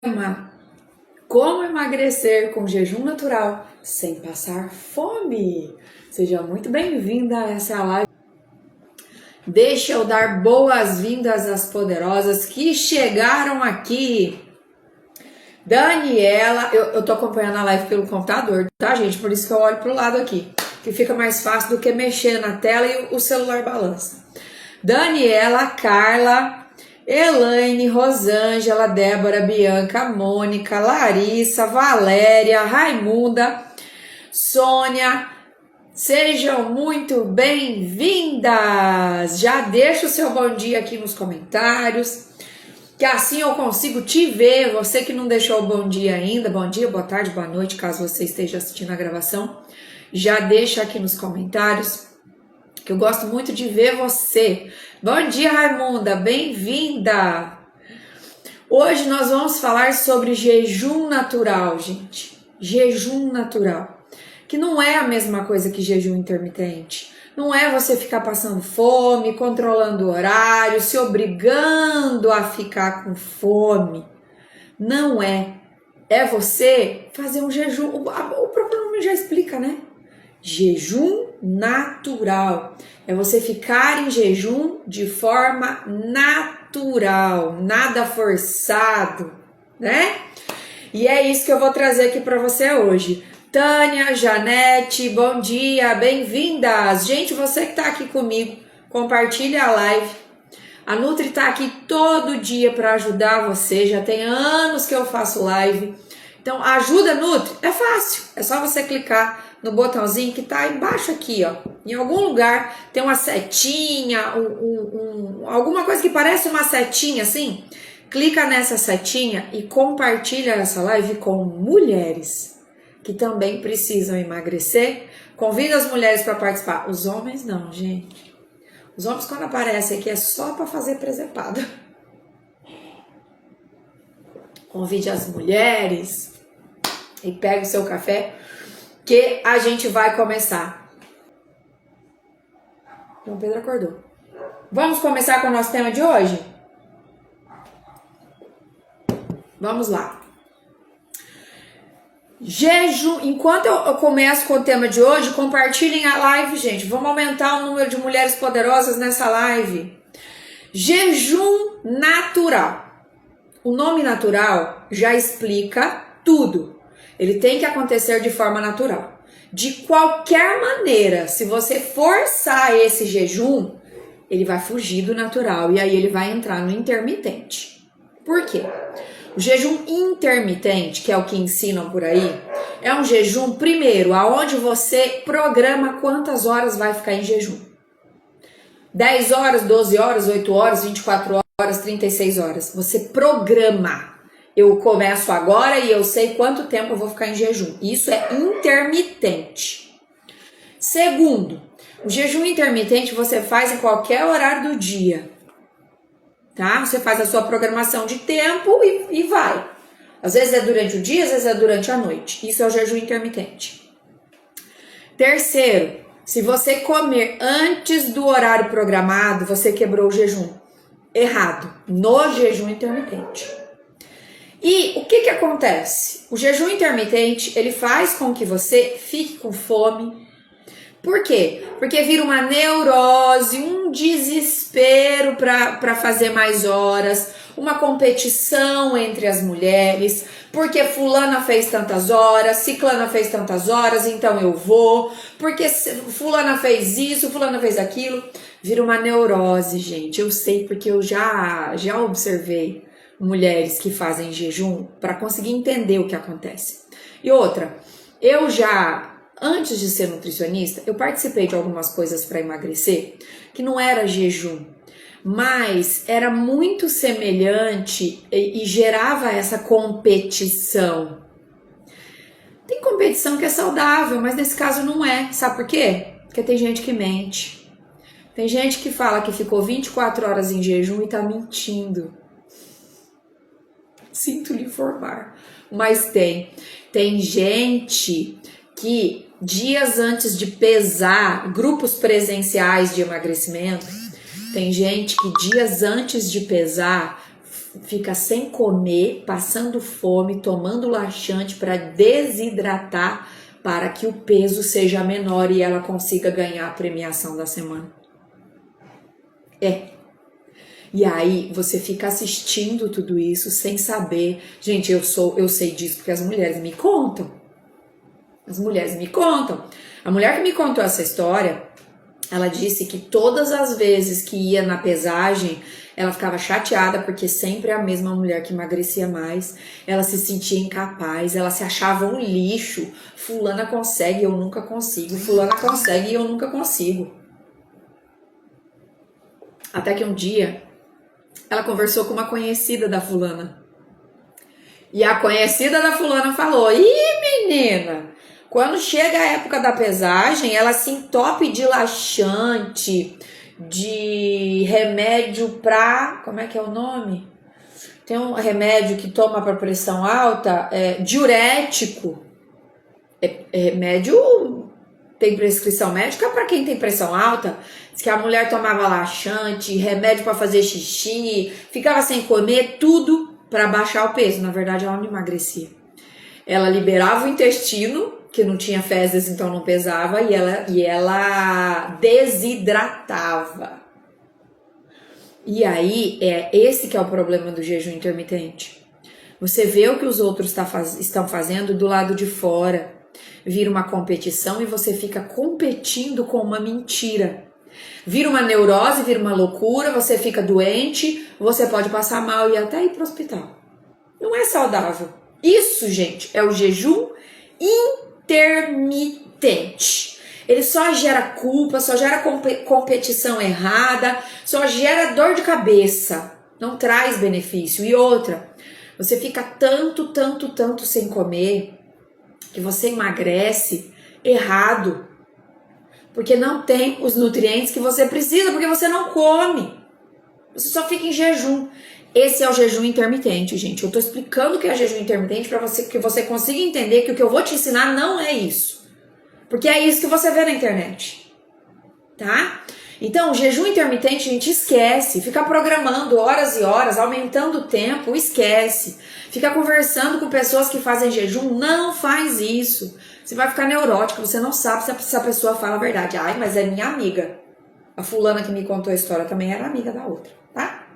tema: como emagrecer com jejum natural sem passar fome. Seja muito bem-vinda a essa live. Deixa eu dar boas-vindas às poderosas que chegaram aqui. Daniela, eu tô acompanhando a live pelo computador, tá, gente? Por isso que eu olho pro lado aqui, que fica mais fácil do que mexer na tela e o celular balança. Daniela, Carla, Elaine, Rosângela, Débora, Bianca, Mônica, Larissa, Valéria, Raimunda, Sônia, sejam muito bem-vindas! Já deixa o seu bom dia aqui nos comentários, que assim eu consigo te ver. Você que não deixou o bom dia ainda, bom dia, boa tarde, boa noite, caso você esteja assistindo a gravação, já deixa aqui nos comentários, que eu gosto muito de ver você. Bom dia, Raimunda, bem-vinda! Hoje nós vamos falar sobre jejum natural, gente. Jejum natural, que não é a mesma coisa que jejum intermitente. Não é você ficar passando fome, controlando o horário, se obrigando a ficar com fome. Não é. É você fazer um jejum. O próprio nome já explica, né? Jejum natural. É você ficar em jejum de forma natural, nada forçado, né? E é isso que eu vou trazer aqui para você hoje. Tânia, Janete, bom dia, bem-vindas! Gente, você que tá aqui comigo, compartilha a live. A Nutri tá aqui todo dia para ajudar você, já tem anos que eu faço live. Então, ajuda, Nutri, é fácil, é só você clicar no botãozinho que tá embaixo aqui, ó. Em algum lugar tem uma setinha, alguma coisa que parece uma setinha assim. Clica nessa setinha e compartilha essa live com mulheres que também precisam emagrecer. Convida as mulheres para participar. Os homens não, gente. Os homens quando aparecem aqui é só para fazer presepada. Convide as mulheres e pegue o seu café, que a gente vai começar. João Pedro acordou. Vamos começar com o nosso tema de hoje? Vamos lá. Jejum. Enquanto eu começo com o tema de hoje, compartilhem a live, gente. Vamos aumentar o número de mulheres poderosas nessa live. Jejum natural. O nome natural já explica tudo. Ele tem que acontecer de forma natural. De qualquer maneira, se você forçar esse jejum, ele vai fugir do natural e aí ele vai entrar no intermitente. Por quê? O jejum intermitente, que é o que ensinam por aí, é um jejum, primeiro, aonde você programa quantas horas vai ficar em jejum. 10 horas, 12 horas, 8 horas, 24 horas, 36 horas. Você programa. Eu começo agora e eu sei quanto tempo eu vou ficar em jejum. Isso é intermitente. Segundo, o jejum intermitente você faz em qualquer horário do dia. Tá? Você faz a sua programação de tempo e vai. Às vezes é durante o dia, às vezes é durante a noite. Isso é o jejum intermitente. Terceiro, se você comer antes do horário programado, você quebrou o jejum. Errado. No jejum intermitente. E o que acontece? O jejum intermitente, ele faz com que você fique com fome. Por quê? Porque vira uma neurose, um desespero para fazer mais horas, uma competição entre as mulheres, porque fulana fez tantas horas, ciclana fez tantas horas, então eu vou, porque fulana fez isso, fulana fez aquilo. Vira uma neurose, gente. Eu sei porque eu já observei mulheres que fazem jejum para conseguir entender o que acontece. E outra, antes de ser nutricionista, eu participei de algumas coisas para emagrecer que não era jejum, mas era muito semelhante e gerava essa competição. Tem competição que é saudável, mas nesse caso não é. Sabe por quê? Porque tem gente que mente. Tem gente que fala que ficou 24 horas em jejum e tá mentindo. Sinto lhe informar. Mas tem gente que dias antes de pesar, grupos presenciais de emagrecimento, tem gente que dias antes de pesar fica sem comer, passando fome, tomando laxante para desidratar, para que o peso seja menor e ela consiga ganhar a premiação da semana. E aí você fica assistindo tudo isso sem saber. Gente, eu sei disso porque as mulheres me contam. As mulheres me contam. A mulher que me contou essa história, ela disse que todas as vezes que ia na pesagem, ela ficava chateada porque sempre a mesma mulher que emagrecia mais. Ela se sentia incapaz, ela se achava um lixo. Fulana consegue, eu nunca consigo. Fulana consegue e eu nunca consigo. Até que um dia, ela conversou com uma conhecida da fulana. E a conhecida da fulana falou: "Ih, menina, quando chega a época da pesagem, ela se entope de laxante, de remédio pra... Como é que é o nome? Tem um remédio que toma pra pressão alta, diurético. Remédio... Tem prescrição médica para quem tem pressão alta. Diz que a mulher tomava laxante, remédio para fazer xixi, ficava sem comer, tudo para baixar o peso. Na verdade, ela não emagrecia. Ela liberava o intestino, que não tinha fezes, então não pesava, e ela desidratava. E aí, esse que é o problema do jejum intermitente. Você vê o que os outros estão fazendo do lado de fora. Vira uma competição e você fica competindo com uma mentira. Vira uma neurose, vira uma loucura, você fica doente, você pode passar mal e até ir para o hospital. Não é saudável. Isso, gente, é o jejum intermitente. Ele só gera culpa, só gera competição errada, só gera dor de cabeça. Não traz benefício. E outra, você fica tanto sem comer que você emagrece errado, porque não tem os nutrientes que você precisa, porque você não come, você só fica em jejum. Esse é o jejum intermitente, gente. Eu tô explicando o que é jejum intermitente para você, que você consiga entender que o que eu vou te ensinar não é isso, porque é isso que você vê na internet, tá? Então, o jejum intermitente, a gente esquece, fica programando horas e horas, aumentando o tempo, esquece. Fica conversando com pessoas que fazem jejum, não faz isso. Você vai ficar neurótico, você não sabe se essa pessoa fala a verdade. Ai, mas é minha amiga. A fulana que me contou a história também era amiga da outra, tá?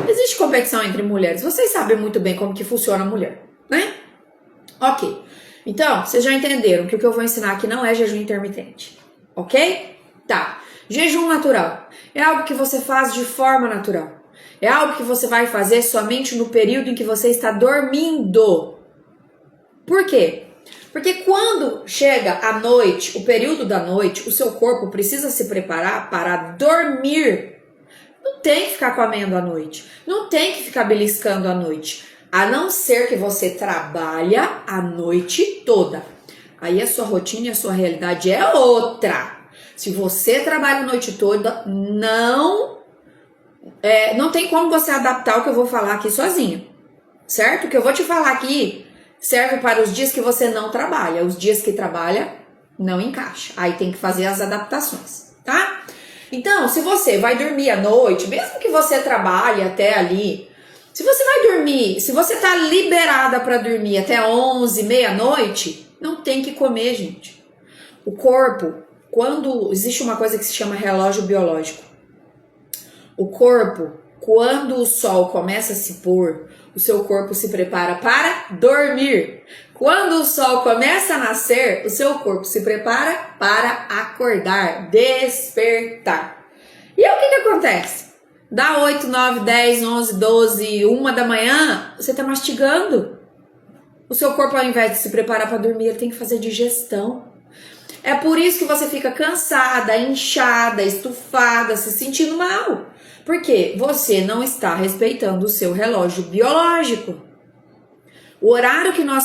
Existe competição entre mulheres, vocês sabem muito bem como que funciona a mulher, né? Ok, então, vocês já entenderam que o que eu vou ensinar aqui não é jejum intermitente. Ok? Tá. Jejum natural é algo que você faz de forma natural. É algo que você vai fazer somente no período em que você está dormindo. Por quê? Porque quando chega a noite, o período da noite, o seu corpo precisa se preparar para dormir. Não tem que ficar comendo à noite. Não tem que ficar beliscando à noite. A não ser que você trabalha a noite toda. Aí a sua rotina e a sua realidade é outra. Se você trabalha a noite toda, não tem como você adaptar o que eu vou falar aqui sozinho, certo? O que eu vou te falar aqui serve para os dias que você não trabalha. Os dias que trabalha, não encaixa. Aí tem que fazer as adaptações, tá? Então, se você vai dormir à noite, mesmo que você trabalhe até ali, se você vai dormir, se você tá liberada para dormir até 11, meia-noite, não tem que comer, gente. O corpo, quando existe uma coisa que se chama relógio biológico. O corpo, quando o sol começa a se pôr, o seu corpo se prepara para dormir. Quando o sol começa a nascer, o seu corpo se prepara para acordar, despertar. E aí o que acontece? Dá 8, 9, 10, 11, 12, 1 da manhã, você tá mastigando. O seu corpo, ao invés de se preparar para dormir, ele tem que fazer digestão. É por isso que você fica cansada, inchada, estufada, se sentindo mal. Porque você não está respeitando o seu relógio biológico. O horário que nós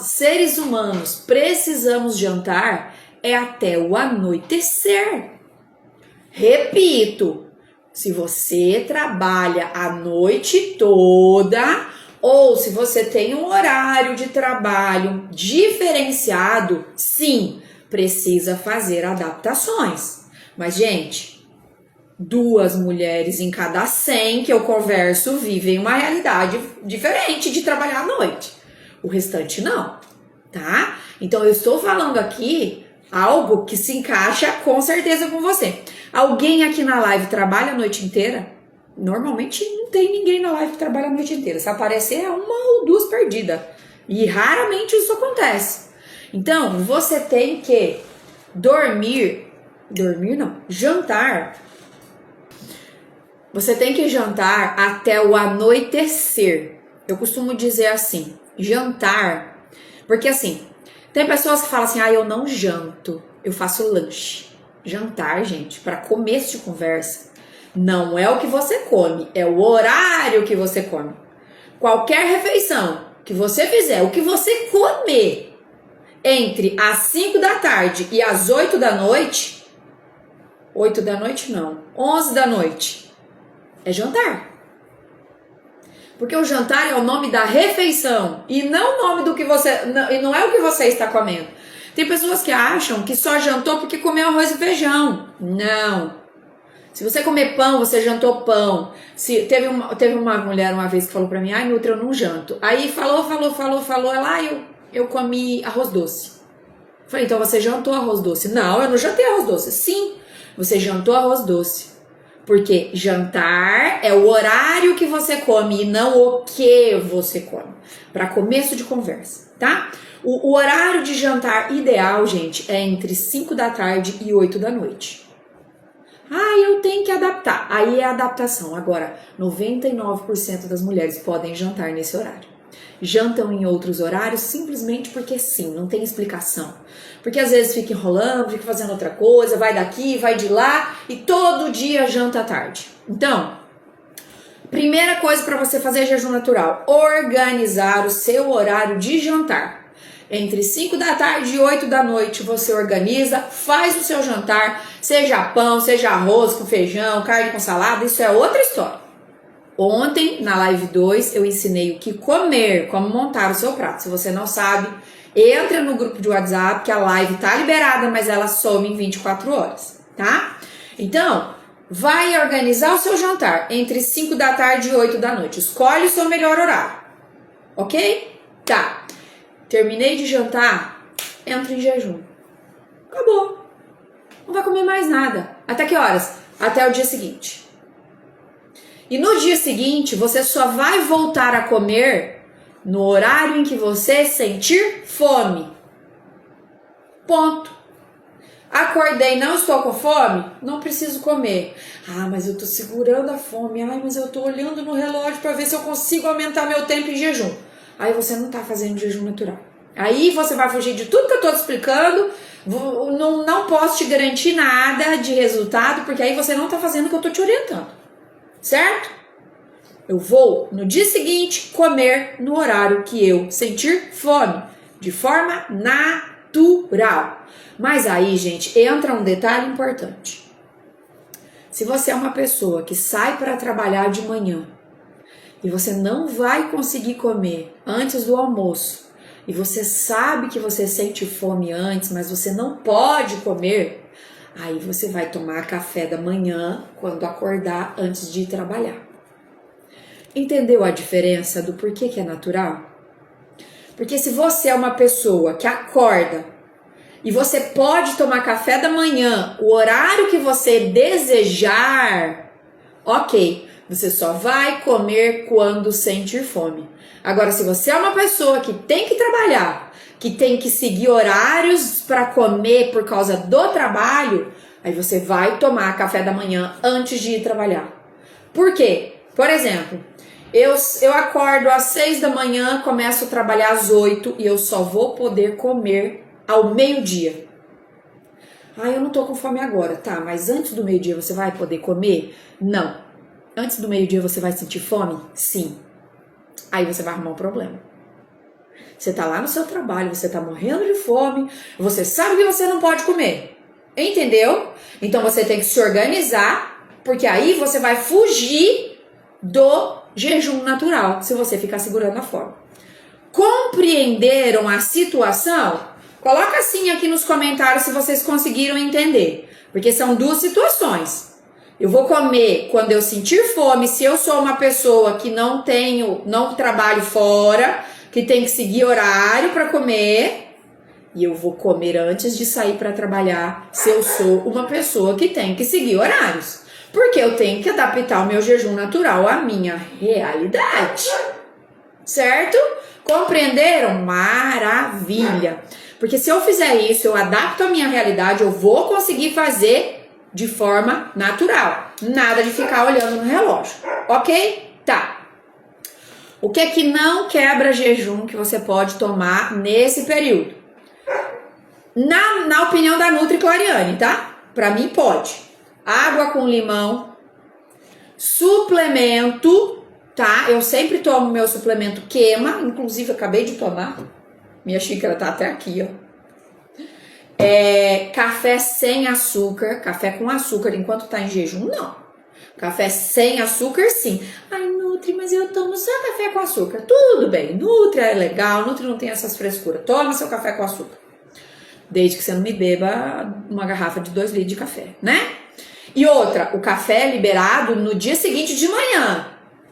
seres humanos, precisamos jantar é até o anoitecer. Repito, se você trabalha a noite toda, ou se você tem um horário de trabalho diferenciado, sim, precisa fazer adaptações. Mas, gente, 2 mulheres em cada 100 que eu converso vivem uma realidade diferente de trabalhar à noite. O restante não, tá? Então eu estou falando aqui algo que se encaixa com certeza com você. Alguém aqui na live trabalha a noite inteira? Normalmente não tem ninguém na live que trabalha a noite inteira. Se aparecer é 1 ou 2 perdidas. E raramente isso acontece. Então, você tem que jantar. Você tem que jantar até o anoitecer. Eu costumo dizer assim, jantar. Porque assim, tem pessoas que falam assim, eu não janto, eu faço lanche. Jantar, gente, para começo de conversa, não é o que você come, é o horário que você come. Qualquer refeição que você fizer, o que você comer entre as 5 da tarde e as 8 da noite, 8 da noite não, 11 da noite, é jantar. Porque o jantar é o nome da refeição e não o nome do que você, e não é o que você está comendo. Tem pessoas que acham que só jantou porque comeu arroz e feijão. Não. Se você comer pão, você jantou pão. Teve uma mulher uma vez que falou pra mim, Nutri, eu não janto. Aí falou, ela, eu comi arroz doce. Falei, então você jantou arroz doce? Não, eu não jantei arroz doce. Sim, você jantou arroz doce. Porque jantar é o horário que você come e não o que você come. Para começo de conversa, tá? O horário de jantar ideal, gente, é entre 5 da tarde e 8 da noite. Eu tenho que adaptar. Aí é adaptação. Agora, 99% das mulheres podem jantar nesse horário. Jantam em outros horários simplesmente porque sim, não tem explicação. Porque às vezes fica enrolando, fica fazendo outra coisa, vai daqui, vai de lá e todo dia janta à tarde. Então, primeira coisa para você fazer jejum natural, organizar o seu horário de jantar. Entre 5 da tarde e 8 da noite você organiza, faz o seu jantar, seja pão, seja arroz com feijão, carne com salada, isso é outra história. Ontem, na live 2, eu ensinei o que comer, como montar o seu prato. Se você não sabe, entra no grupo de WhatsApp, que a live tá liberada, mas ela some em 24 horas, tá? Então, vai organizar o seu jantar entre 5 da tarde e 8 da noite. Escolhe o seu melhor horário, ok? Tá. Terminei de jantar, entro em jejum. Acabou. Não vai comer mais nada. Até que horas? Até o dia seguinte. E no dia seguinte, você só vai voltar a comer no horário em que você sentir fome. Ponto. Acordei, não estou com fome? Não preciso comer. Mas eu tô segurando a fome. Mas eu tô olhando no relógio para ver se eu consigo aumentar meu tempo em jejum. Aí você não tá fazendo jejum natural. Aí você vai fugir de tudo que eu tô te explicando. Não posso te garantir nada de resultado, porque aí você não tá fazendo o que eu tô te orientando. Certo? Eu vou, no dia seguinte, comer no horário que eu sentir fome. De forma natural. Mas aí, gente, entra um detalhe importante. Se você é uma pessoa que sai para trabalhar de manhã e você não vai conseguir comer antes do almoço, e você sabe que você sente fome antes, mas você não pode comer, aí você vai tomar café da manhã quando acordar antes de ir trabalhar. Entendeu a diferença do porquê que é natural? Porque se você é uma pessoa que acorda e você pode tomar café da manhã, o horário que você desejar, ok, você só vai comer quando sentir fome. Agora, se você é uma pessoa que tem que trabalhar, que tem que seguir horários para comer por causa do trabalho, aí você vai tomar café da manhã antes de ir trabalhar. Por quê? Por exemplo, eu acordo às 6 da manhã, começo a trabalhar às 8 e eu só vou poder comer ao meio-dia. Eu não tô com fome agora, tá? Mas antes do meio-dia você vai poder comer? Não. Antes do meio-dia você vai sentir fome? Sim. Aí você vai arrumar um problema. Você tá lá no seu trabalho, você tá morrendo de fome, você sabe que você não pode comer. Entendeu? Então você tem que se organizar, porque aí você vai fugir do jejum natural, se você ficar segurando a fome. Compreenderam a situação? Coloca assim aqui nos comentários se vocês conseguiram entender. Porque são 2 situações. Eu vou comer quando eu sentir fome. Se eu sou uma pessoa que não trabalho fora, que tem que seguir horário para comer, e eu vou comer antes de sair para trabalhar, se eu sou uma pessoa que tem que seguir horários. Porque eu tenho que adaptar o meu jejum natural à minha realidade. Certo? Compreenderam? Maravilha! Porque se eu fizer isso, eu adapto a minha realidade, eu vou conseguir fazer de forma natural. Nada de ficar olhando no relógio. Ok? Tá. O que é que não quebra jejum que você pode tomar nesse período? Na opinião da Nutri Clariane, tá? Pra mim pode. Água com limão, suplemento, tá? Eu sempre tomo meu suplemento queima, inclusive eu acabei de tomar. Minha xícara tá até aqui, ó. Café sem açúcar, café com açúcar enquanto tá em jejum, não. Café sem açúcar, sim. Ai, Nutri, mas eu tomo só café com açúcar. Tudo bem, Nutri é legal, Nutri não tem essas frescuras. Tome seu café com açúcar. Desde que você não me beba uma garrafa de 2 litros de café, né? E outra, o café é liberado no dia seguinte de manhã.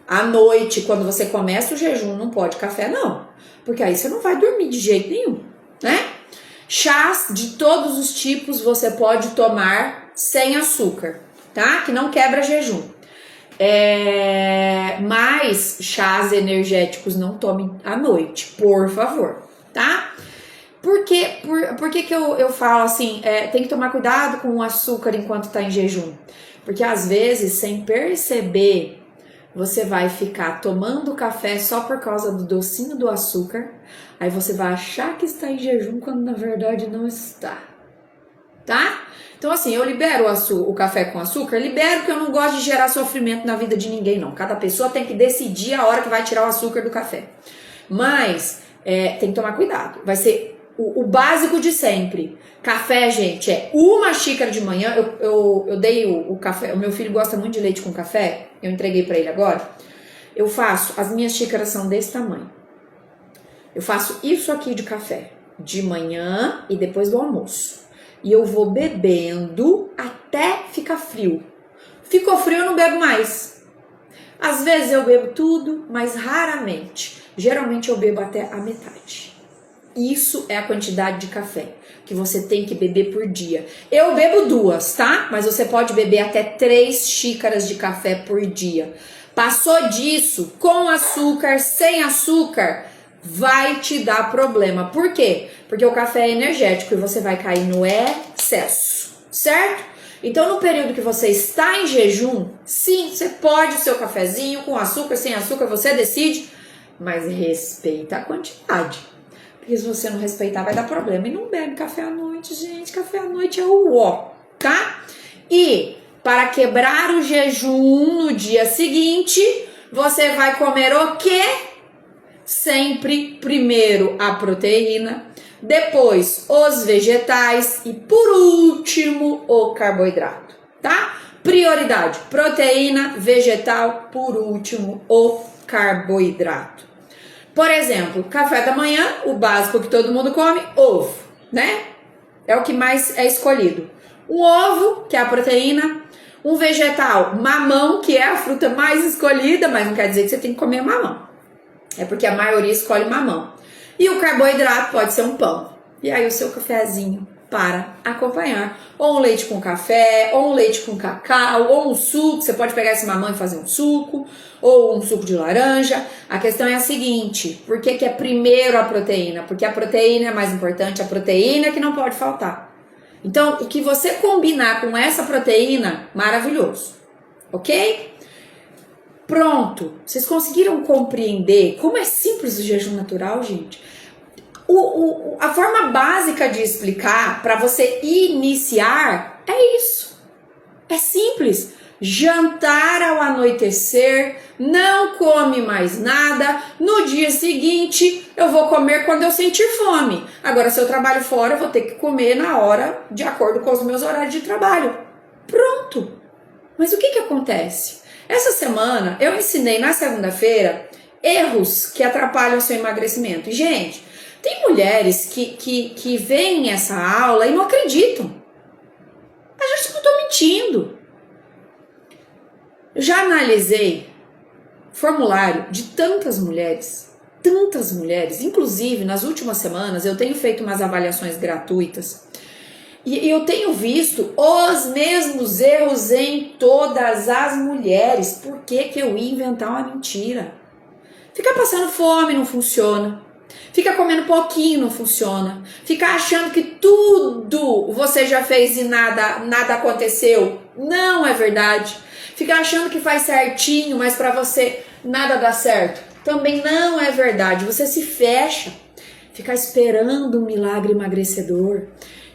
À noite, quando você começa o jejum, não pode café, não. Porque aí você não vai dormir de jeito nenhum, né? Chás de todos os tipos você pode tomar sem açúcar, tá? Que não quebra jejum. Mas chás energéticos não tome à noite, por favor, tá? Por que eu falo assim, tem que tomar cuidado com o açúcar enquanto tá em jejum? Porque às vezes, sem perceber, você vai ficar tomando café só por causa do docinho do açúcar. Aí você vai achar que está em jejum quando na verdade não está. Tá? Então assim, eu libero o café com açúcar? Libero, porque eu não gosto de gerar sofrimento na vida de ninguém, não. Cada pessoa tem que decidir a hora que vai tirar o açúcar do café. Mas tem que tomar cuidado. Vai ser o básico de sempre. Café, gente, é uma xícara de manhã. Eu dei o café. O meu filho gosta muito de leite com café. Eu entreguei pra ele agora. Eu faço, as minhas xícaras são desse tamanho. Eu faço isso aqui de café de manhã e depois do almoço. E eu vou bebendo até ficar frio. Ficou frio, eu não bebo mais. Às vezes eu bebo tudo, mas raramente. Geralmente eu bebo até a metade. Isso é a quantidade de café que você tem que beber por dia. Eu bebo 2, tá? Mas você pode beber até 3 xícaras de café por dia. Passou disso, com açúcar, sem açúcar, vai te dar problema. Por quê? Porque o café é energético e você vai cair no excesso, certo? Então, no período que você está em jejum, sim, você pode o seu cafezinho com açúcar, sem açúcar, você decide, mas respeita a quantidade. Porque se você não respeitar, vai dar problema. E não bebe café à noite, gente. Café à noite é o ó, tá? E para quebrar o jejum no dia seguinte, você vai comer o quê? Sempre primeiro a proteína, depois os vegetais e por último o carboidrato, tá? Prioridade, proteína, vegetal, por último o carboidrato. Por exemplo, café da manhã, o básico que todo mundo come, ovo, né? É o que mais é escolhido. Um ovo, que é a proteína, um vegetal, mamão, que é a fruta mais escolhida, mas não quer dizer que você tem que comer mamão. É porque a maioria escolhe mamão. E o carboidrato pode ser um pão. E aí o seu cafezinho para acompanhar. Ou um leite com café, ou um leite com cacau, ou um suco. Você pode pegar esse mamão e fazer um suco, ou um suco de laranja. A questão é a seguinte, por que é primeiro a proteína? Porque a proteína é mais importante, a proteína é que não pode faltar. Então, o que você combinar com essa proteína, maravilhoso. Ok? Pronto, vocês conseguiram compreender como é simples o jejum natural, gente? A forma básica de explicar para você iniciar é isso. É simples. Jantar ao anoitecer, não come mais nada. No dia seguinte, eu vou comer quando eu sentir fome. Agora, se eu trabalho fora, eu vou ter que comer na hora, de acordo com os meus horários de trabalho. Pronto. Mas o que acontece? Essa semana eu ensinei na segunda-feira erros que atrapalham o seu emagrecimento. E, gente, tem mulheres que veem essa aula e não acreditam. A gente não está mentindo. Eu já analisei formulário de tantas mulheres, inclusive nas últimas semanas eu tenho feito umas avaliações gratuitas e eu tenho visto os mesmos erros em todas as mulheres. Por que eu ia inventar uma mentira? Ficar passando fome não funciona. Fica comendo pouquinho não funciona. Ficar achando que tudo você já fez e nada aconteceu. Não é verdade. Ficar achando que faz certinho, mas pra você nada dá certo. Também não é verdade. Você se fecha. Ficar esperando um milagre emagrecedor.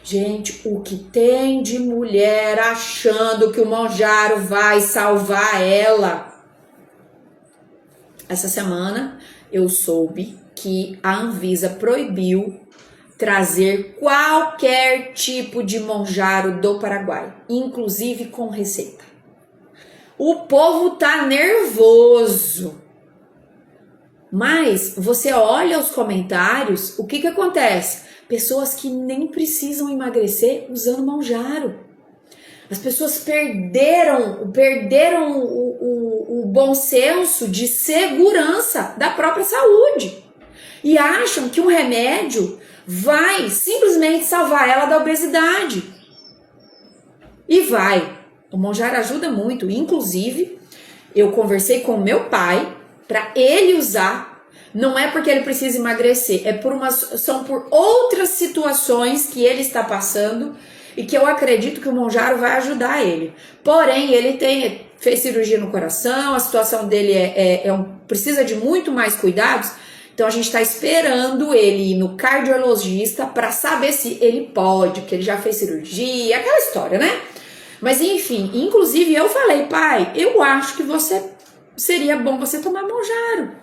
Gente, o que tem de mulher achando que o Monjaro vai salvar ela? Essa semana eu soube que a Anvisa proibiu trazer qualquer tipo de Monjaro do Paraguai, inclusive com receita. O povo tá nervoso. Mas você olha os comentários, o que acontece? Pessoas que nem precisam emagrecer usando Monjaro. As pessoas perderam o bom senso de segurança da própria saúde. E acham que um remédio vai simplesmente salvar ela da obesidade. E vai. O Monjaro ajuda muito. Inclusive, eu conversei com meu pai para ele usar. Não é porque ele precisa emagrecer, são por outras situações que ele está passando e que eu acredito que o Monjaro vai ajudar ele. Porém, ele fez cirurgia no coração, a situação dele precisa de muito mais cuidados. Então a gente está esperando ele ir no cardiologista para saber se ele pode, porque ele já fez cirurgia, aquela história, né? Mas enfim, inclusive eu falei, pai, eu acho que seria bom você tomar Monjaro.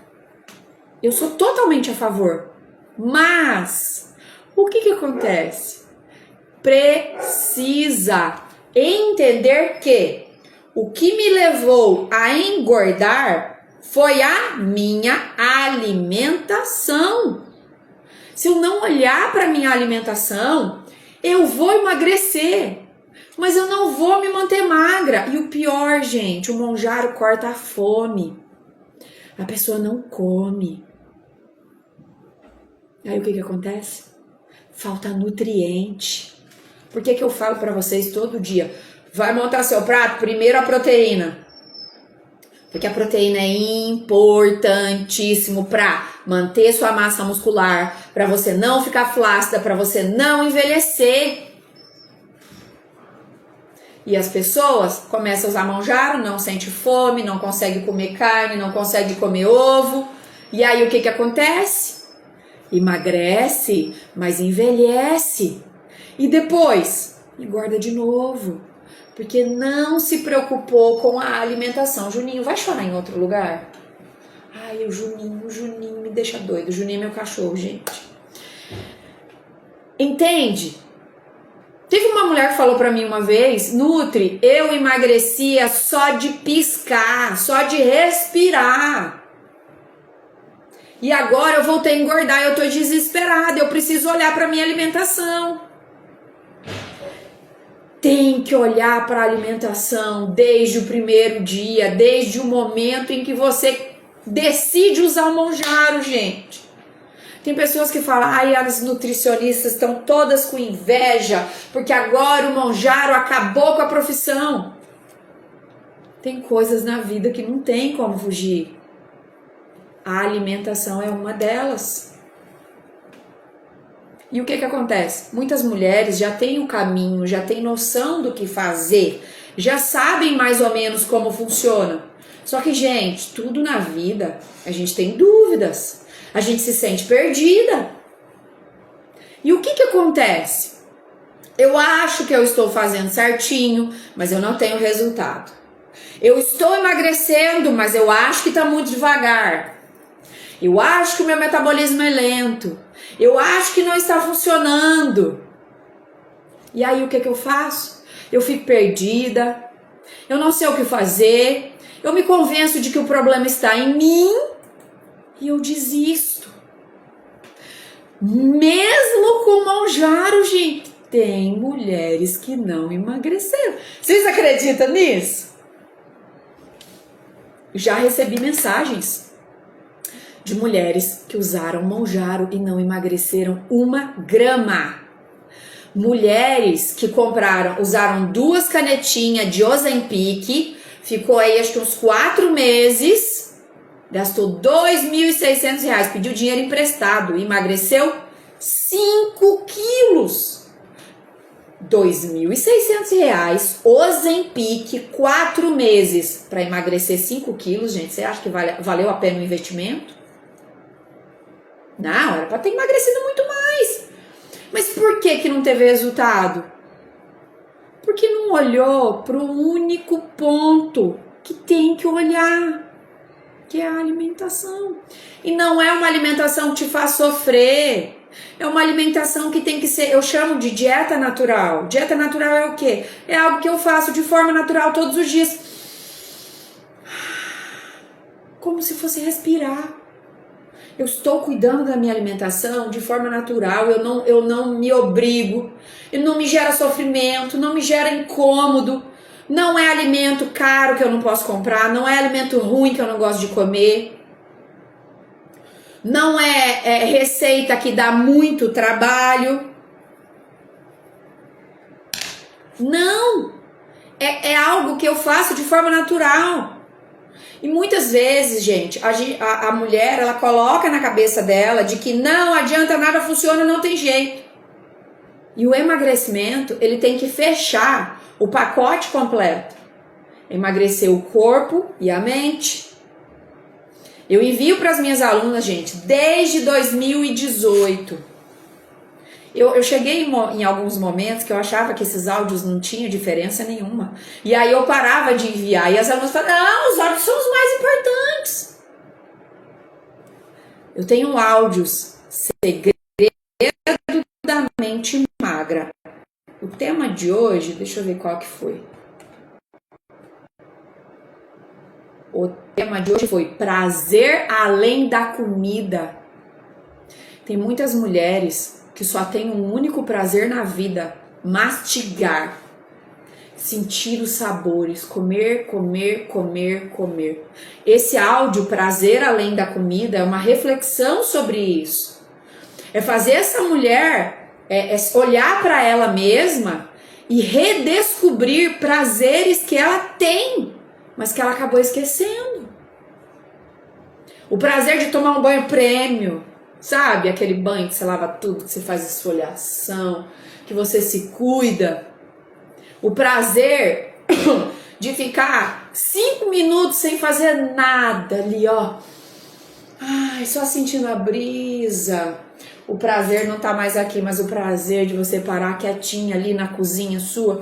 Eu sou totalmente a favor. Mas o que acontece? Precisa entender que o que me levou a engordar foi a minha alimentação. Se eu não olhar para minha alimentação, eu vou emagrecer, mas eu não vou me manter magra. E o pior, gente, o Monjaro corta a fome. A pessoa não come. Aí o que acontece? Falta nutriente. Por que eu falo para vocês todo dia? Vai montar seu prato, primeiro a proteína. Porque a proteína é importantíssimo para manter sua massa muscular, para você não ficar flácida, para você não envelhecer. E as pessoas começam a usar Monjaro, não sente fome, não consegue comer carne, não consegue comer ovo. E aí o que acontece? Emagrece, mas envelhece. E depois, engorda de novo. Porque não se preocupou com a alimentação. Juninho, vai chorar em outro lugar? Ai, o Juninho me deixa doido. O Juninho é meu cachorro, gente. Entende? Teve uma mulher que falou pra mim uma vez, Nutri, eu emagrecia só de piscar, só de respirar. E agora eu voltei a engordar, eu tô desesperada, eu preciso olhar pra minha alimentação. Tem que olhar para a alimentação desde o primeiro dia, desde o momento em que você decide usar o Monjaro, gente. Tem pessoas que falam, ai, as nutricionistas estão todas com inveja, porque agora o Monjaro acabou com a profissão. Tem coisas na vida que não tem como fugir. A alimentação é uma delas. E o que acontece? Muitas mulheres já têm o caminho, já têm noção do que fazer, já sabem mais ou menos como funciona. Só que, gente, tudo na vida, a gente tem dúvidas, a gente se sente perdida. E o que acontece? Eu acho que eu estou fazendo certinho, mas eu não tenho resultado. Eu estou emagrecendo, mas eu acho que está muito devagar. Eu acho que o meu metabolismo é lento. Eu acho que não está funcionando. E aí o que eu faço? Eu fico perdida. Eu não sei o que fazer. Eu me convenço de que o problema está em mim. E eu desisto. Mesmo com o Monjaro, gente, tem mulheres que não emagreceram. Vocês acreditam nisso? Já recebi mensagens de mulheres que usaram Monjaro e não emagreceram 1 grama. Mulheres que usaram 2 canetinhas de Ozempic, ficou aí acho que uns 4 meses, gastou R$2.600, pediu dinheiro emprestado, emagreceu 5 quilos. R$2.600, Ozempic, 4 meses para emagrecer 5 quilos, gente. Você acha que valeu a pena o investimento? Não, era para ter emagrecido muito mais. Mas por que não teve resultado? Porque não olhou para o único ponto que tem que olhar, que é a alimentação. E não é uma alimentação que te faz sofrer. É uma alimentação que tem que ser, eu chamo de dieta natural. Dieta natural é o quê? É algo que eu faço de forma natural todos os dias. Como se fosse respirar. Eu estou cuidando da minha alimentação de forma natural, eu não me obrigo, não me gera sofrimento, não me gera incômodo. Não é alimento caro que eu não posso comprar, não é alimento ruim que eu não gosto de comer. Não é receita que dá muito trabalho. Não! É algo que eu faço de forma natural. E muitas vezes, gente, a mulher, ela coloca na cabeça dela de que não adianta nada, funciona, não tem jeito. E o emagrecimento, ele tem que fechar o pacote completo. Emagrecer o corpo e a mente. Eu envio para as minhas alunas, gente, desde 2018. Eu cheguei em alguns momentos que eu achava que esses áudios não tinham diferença nenhuma. E aí eu parava de enviar. E as alunas falavam, não, os áudios são os mais importantes. Eu tenho áudios, segredo da mente magra. O tema de hoje, deixa eu ver qual que foi. O tema de hoje foi prazer além da comida. Tem muitas mulheres que só tem um único prazer na vida, mastigar, sentir os sabores, comer, comer, comer, comer. Esse áudio, prazer além da comida, é uma reflexão sobre isso. É fazer essa mulher olhar para ela mesma e redescobrir prazeres que ela tem, mas que ela acabou esquecendo. O prazer de tomar um banho prêmio, sabe? Aquele banho que você lava tudo, que você faz esfoliação, que você se cuida. O prazer de ficar 5 minutos sem fazer nada ali, ó. Ai, só sentindo a brisa. O prazer não tá mais aqui, mas o prazer de você parar quietinha ali na cozinha sua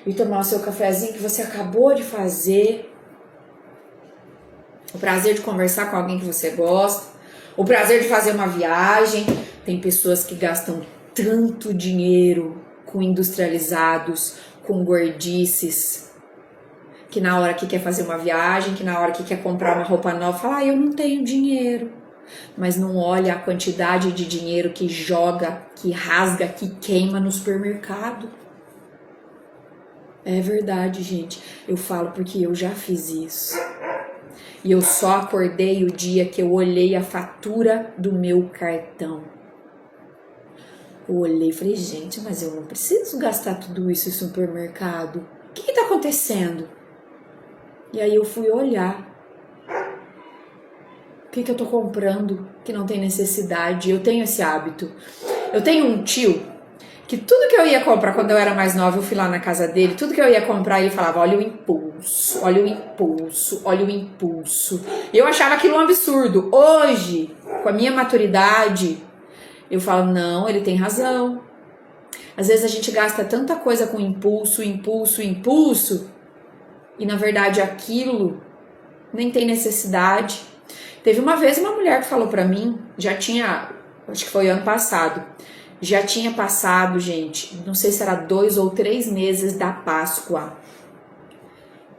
e tomar o seu cafezinho que você acabou de fazer. O prazer de conversar com alguém que você gosta. O prazer de fazer uma viagem. Tem pessoas que gastam tanto dinheiro com industrializados, com gordices, que na hora que quer fazer uma viagem, que na hora que quer comprar uma roupa nova, fala, eu não tenho dinheiro. Mas não olha a quantidade de dinheiro que joga, que rasga, que queima no supermercado. É verdade, gente. Eu falo porque eu já fiz isso. E eu só acordei o dia que eu olhei a fatura do meu cartão. Eu olhei e falei, gente, mas eu não preciso gastar tudo isso em supermercado. O que está acontecendo? E aí eu fui olhar. O que eu tô comprando que não tem necessidade? Eu tenho esse hábito. Eu tenho um tio que tudo que eu ia comprar quando eu era mais nova, eu fui lá na casa dele, tudo que eu ia comprar, ele falava, olha o impulso, olha o impulso, olha o impulso. Eu achava aquilo um absurdo. Hoje, com a minha maturidade, eu falo, não, ele tem razão. Às vezes a gente gasta tanta coisa com impulso, impulso, impulso, e na verdade aquilo nem tem necessidade. Teve uma vez uma mulher que falou pra mim, já tinha, acho que foi ano passado, já tinha passado, gente, não sei se era 2 ou 3 meses da Páscoa.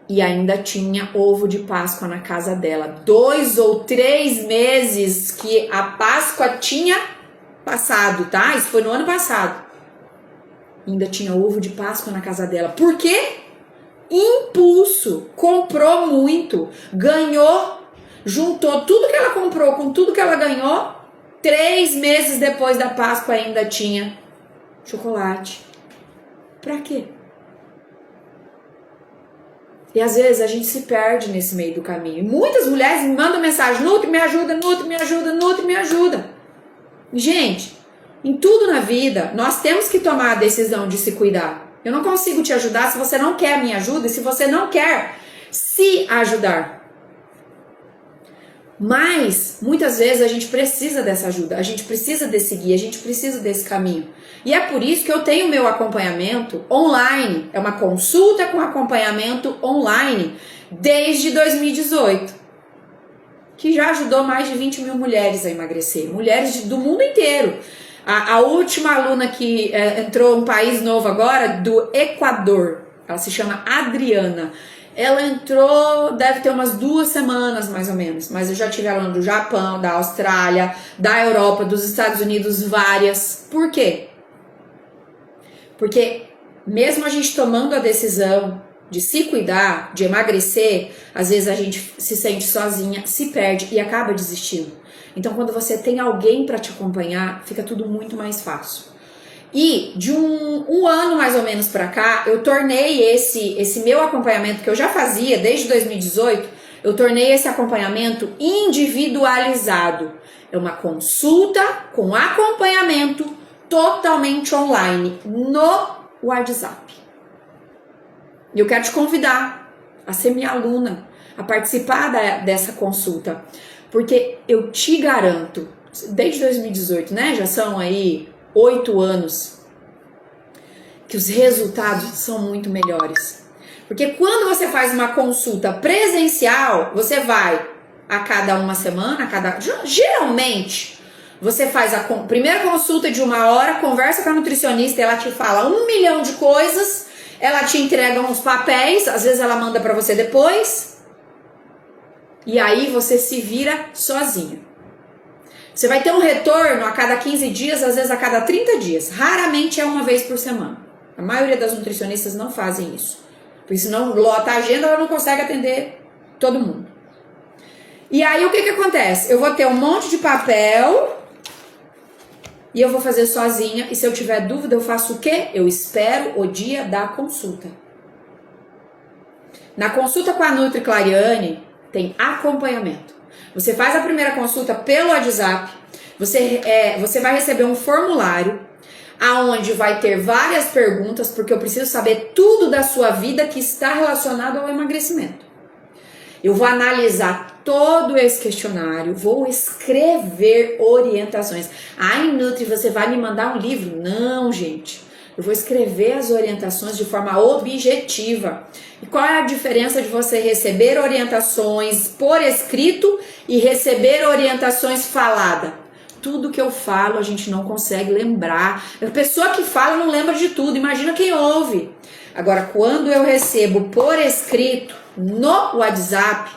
E ainda tinha ovo de Páscoa na casa dela. 2 ou 3 meses que a Páscoa tinha passado, tá? Isso foi no ano passado. Ainda tinha ovo de Páscoa na casa dela. Por quê? impulso, comprou muito, ganhou, juntou tudo que ela comprou com tudo que ela ganhou, 3 meses depois da Páscoa ainda tinha chocolate. Pra quê? E às vezes a gente se perde nesse meio do caminho. E muitas mulheres me mandam mensagem: Nutri, me ajuda, Nutri, me ajuda, Nutri, me ajuda. Gente, em tudo na vida, nós temos que tomar a decisão de se cuidar. Eu não consigo te ajudar se você não quer a minha ajuda e se você não quer se ajudar. Mas, muitas vezes a gente precisa dessa ajuda, a gente precisa desse guia, a gente precisa desse caminho. E é por isso que eu tenho meu acompanhamento online, é uma consulta com acompanhamento online desde 2018, que já ajudou mais de 20 mil mulheres a emagrecer, mulheres do mundo inteiro. A última aluna que entrou um país novo agora, do Equador, ela se chama Adriana. Ela entrou, deve ter umas 2 semanas mais ou menos, mas eu já tive ela do Japão, da Austrália, da Europa, dos Estados Unidos, várias. Por quê? Porque mesmo a gente tomando a decisão de se cuidar, de emagrecer, às vezes a gente se sente sozinha, se perde e acaba desistindo. Então quando você tem alguém para te acompanhar, fica tudo muito mais fácil. E de um ano mais ou menos para cá, eu tornei esse meu acompanhamento, que eu já fazia desde 2018, eu tornei esse acompanhamento individualizado. É uma consulta com acompanhamento totalmente online no WhatsApp. E eu quero te convidar a ser minha aluna, a participar dessa consulta, porque eu te garanto, desde 2018, né, já são aí 8 anos, que os resultados são muito melhores. Porque quando você faz uma consulta presencial, você vai a cada uma semana, geralmente, você faz a primeira consulta de 1 hora, conversa com a nutricionista, ela te fala 1 milhão de coisas, ela te entrega uns papéis, às vezes ela manda para você depois, e aí você se vira sozinha. Você vai ter um retorno a cada 15 dias, às vezes a cada 30 dias. Raramente é uma vez por semana. A maioria das nutricionistas não fazem isso. Porque senão lota a agenda, ela não consegue atender todo mundo. E aí o que acontece? Eu vou ter um monte de papel e eu vou fazer sozinha. E se eu tiver dúvida, eu faço o quê? Eu espero o dia da consulta. Na consulta com a Nutri Clariane, tem acompanhamento. Você faz a primeira consulta pelo WhatsApp, você vai receber um formulário aonde vai ter várias perguntas, porque eu preciso saber tudo da sua vida que está relacionado ao emagrecimento. Eu vou analisar todo esse questionário, vou escrever orientações. Ai, Nutri, você vai me mandar um livro? Não, gente. Eu vou escrever as orientações de forma objetiva. E qual é a diferença de você receber orientações por escrito e receber orientações falada? Tudo que eu falo a gente não consegue lembrar. A pessoa que fala não lembra de tudo, imagina quem ouve. Agora, quando eu recebo por escrito no WhatsApp,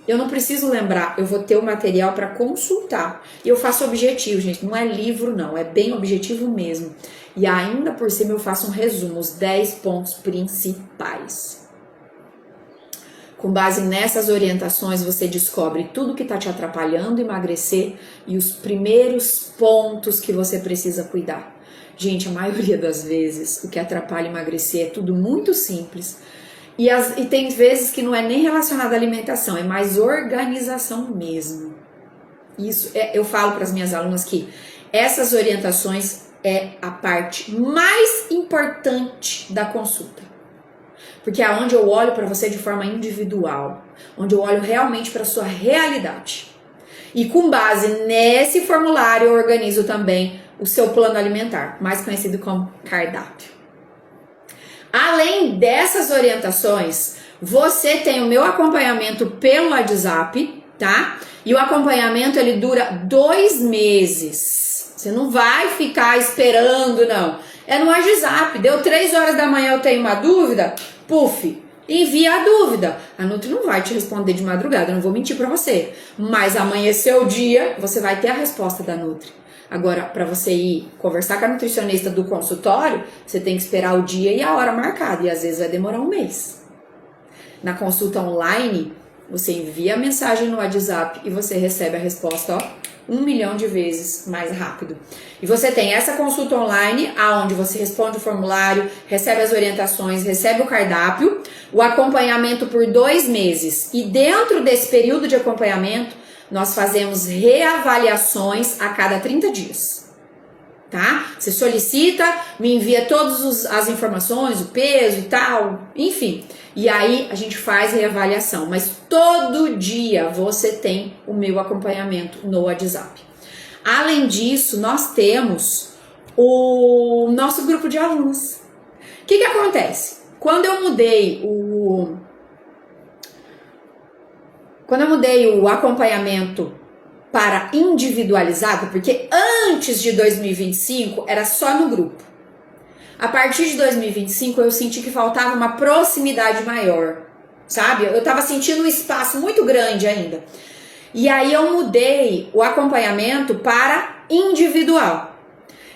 eu não preciso lembrar, eu vou ter o material para consultar. E eu faço objetivo, gente, não é livro não, é bem objetivo mesmo. E ainda por cima eu faço um resumo, os 10 pontos principais. Com base nessas orientações, você descobre tudo que está te atrapalhando emagrecer e os primeiros pontos que você precisa cuidar. Gente, a maioria das vezes, o que atrapalha emagrecer é tudo muito simples. E tem vezes que não é nem relacionado à alimentação, é mais organização mesmo. Isso eu falo para as minhas alunas que essas orientações é a parte mais importante da consulta. Porque é onde eu olho para você de forma individual, onde eu olho realmente para a sua realidade. E com base nesse formulário eu organizo também o seu plano alimentar, mais conhecido como cardápio. Além dessas orientações, você tem o meu acompanhamento pelo WhatsApp, tá? E o acompanhamento ele dura 2 meses. Você não vai ficar esperando, não. É no WhatsApp. Deu 3 horas da manhã, eu tenho uma dúvida? Puf, envia a dúvida. A Nutri não vai te responder de madrugada, eu não vou mentir pra você. Mas amanheceu o dia, você vai ter a resposta da Nutri. Agora, para você ir conversar com a nutricionista do consultório, você tem que esperar o dia e a hora marcada, e às vezes vai demorar um mês. Na consulta online, você envia a mensagem no WhatsApp e você recebe a resposta, ó, 1 milhão de vezes mais rápido. E você tem essa consulta online, aonde você responde o formulário, recebe as orientações, recebe o cardápio, o acompanhamento por 2 meses. E dentro desse período de acompanhamento, nós fazemos reavaliações a cada 30 dias. Tá? Você solicita, me envia todas as informações, o peso e tal, enfim. E aí a gente faz reavaliação, mas todo dia você tem o meu acompanhamento no WhatsApp. Além disso, nós temos o nosso grupo de alunos. O que acontece? Quando eu mudei o acompanhamento para individualizado, porque antes de 2025 era só no grupo. A partir de 2025 eu senti que faltava uma proximidade maior, sabe? Eu tava sentindo um espaço muito grande ainda. E aí eu mudei o acompanhamento para individual.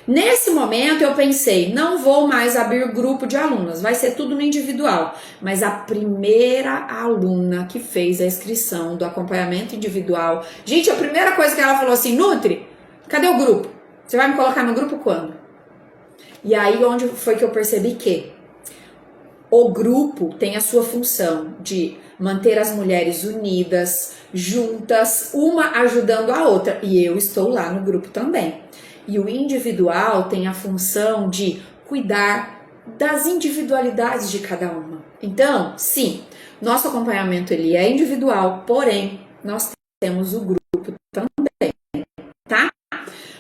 Nesse momento eu pensei, não vou mais abrir grupo de alunas, vai ser tudo no individual. Mas a primeira aluna que fez a inscrição do acompanhamento individual, gente, a primeira coisa que ela falou assim, Nutri, cadê o grupo? Você vai me colocar no grupo quando? E aí onde foi que eu percebi que o grupo tem a sua função de manter as mulheres unidas, juntas, uma ajudando a outra. E eu estou lá no grupo também. E o individual tem a função de cuidar das individualidades de cada uma. Então, sim, nosso acompanhamento ele é individual, porém, nós temos o grupo também, tá?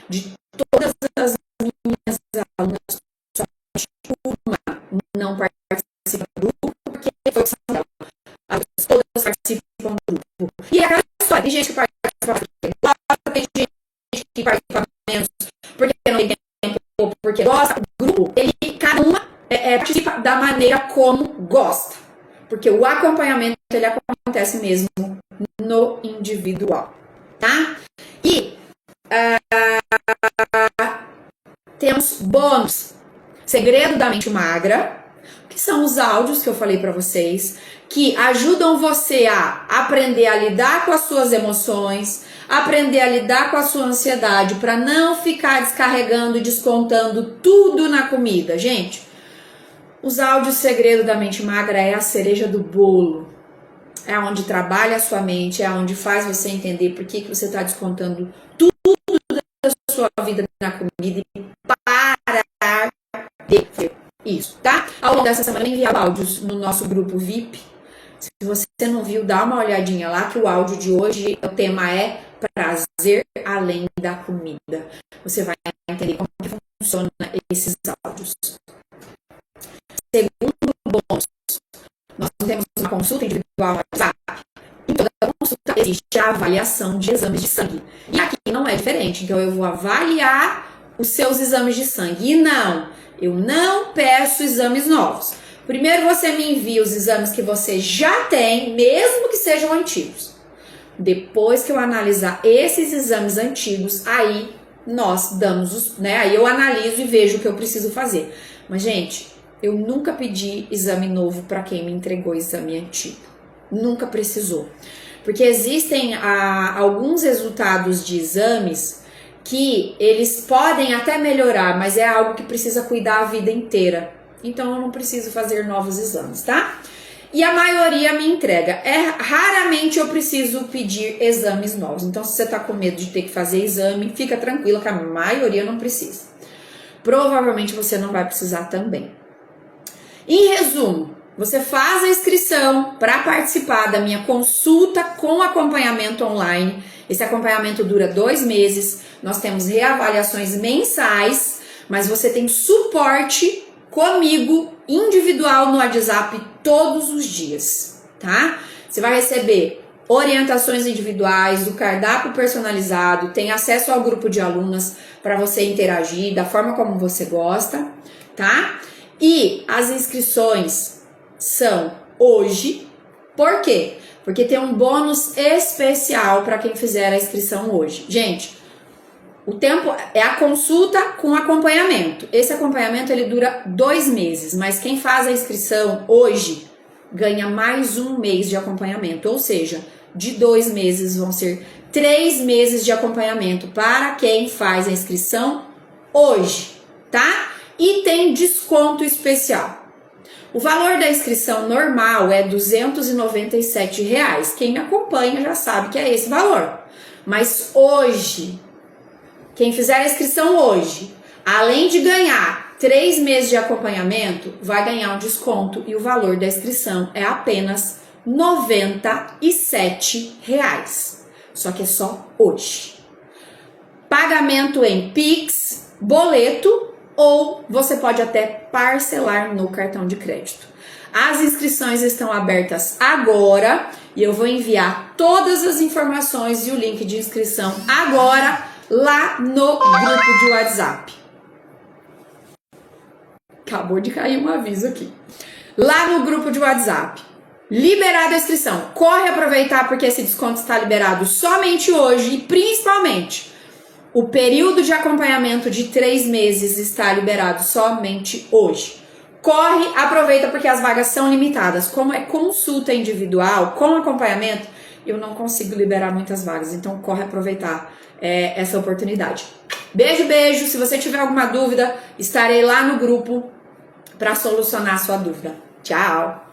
De todas as minhas alunas, somente uma não participa do grupo, porque foi opção dela. Todas participam do grupo. E é aquela história, tem gente que participa, tem gente que participa menos, porque não tem tempo, porque gosta. O grupo, cada uma participa da maneira como gosta. Porque o acompanhamento, ele acontece mesmo no individual, tá? E temos bônus. Segredo da Mente Magra, que são os áudios que eu falei para vocês, que ajudam você a aprender a lidar com as suas emoções, aprender a lidar com a sua ansiedade, para não ficar descarregando e descontando tudo na comida. Gente, os áudios Segredo da Mente Magra é a cereja do bolo. É onde trabalha a sua mente, é onde faz você entender por que você está descontando tudo da sua vida na comida e parar de fazer isso, tá? Ao longo dessa semana eu enviei áudios no nosso grupo VIP. Se você não viu, dá uma olhadinha lá, que o áudio de hoje, o tema é prazer além da comida. Você vai entender como que funciona esses áudios. Segundo bônus, nós temos uma consulta individual no WhatsApp. Em toda consulta existe a avaliação de exames de sangue. E aqui não é diferente, então eu vou avaliar os seus exames de sangue. E não, eu não peço exames novos. Primeiro você me envia os exames que você já tem, mesmo que sejam antigos. Depois que eu analisar esses exames antigos, aí nós damos aí eu analiso e vejo o que eu preciso fazer. Mas, gente, eu nunca pedi exame novo para quem me entregou exame antigo. Nunca precisou. Porque existem alguns resultados de exames que eles podem até melhorar, mas é algo que precisa cuidar a vida inteira. Então eu não preciso fazer novos exames, tá? E a maioria me entrega. Raramente eu preciso pedir exames novos. Então, se você tá com medo de ter que fazer exame, fica tranquila que a maioria não precisa. Provavelmente você não vai precisar também. Em resumo, você faz a inscrição para participar da minha consulta com acompanhamento online. Esse acompanhamento dura 2 meses. Nós temos reavaliações mensais, mas você tem suporte comigo, individual no WhatsApp todos os dias, tá? Você vai receber orientações individuais, do cardápio personalizado, tem acesso ao grupo de alunas para você interagir da forma como você gosta, tá? E as inscrições são hoje. Por quê? Porque tem um bônus especial para quem fizer a inscrição hoje. Gente, O tempo é a consulta com acompanhamento. Esse acompanhamento ele dura 2 meses, mas quem faz a inscrição hoje ganha mais 1 mês de acompanhamento, ou seja, de 2 meses vão ser 3 meses de acompanhamento para quem faz a inscrição hoje, tá? E tem desconto especial. O valor da inscrição normal é R$ 297. Quem me acompanha já sabe que é esse valor. Mas hoje, quem fizer a inscrição hoje, além de ganhar 3 meses de acompanhamento, vai ganhar um desconto e o valor da inscrição é apenas R$ 97. Só que é só hoje. Pagamento em Pix, boleto ou você pode até parcelar no cartão de crédito. As inscrições estão abertas agora e eu vou enviar todas as informações e o link de inscrição agora lá no grupo de WhatsApp. Acabou de cair um aviso aqui. Lá no grupo de WhatsApp. Liberada a inscrição. Corre aproveitar porque esse desconto está liberado somente hoje e principalmente o período de acompanhamento de 3 meses está liberado somente hoje. Corre, aproveita porque as vagas são limitadas. Como é consulta individual, com acompanhamento, eu não consigo liberar muitas vagas. Então corre aproveitar essa oportunidade. Beijo, beijo. Se você tiver alguma dúvida, estarei lá no grupo para solucionar a sua dúvida. Tchau!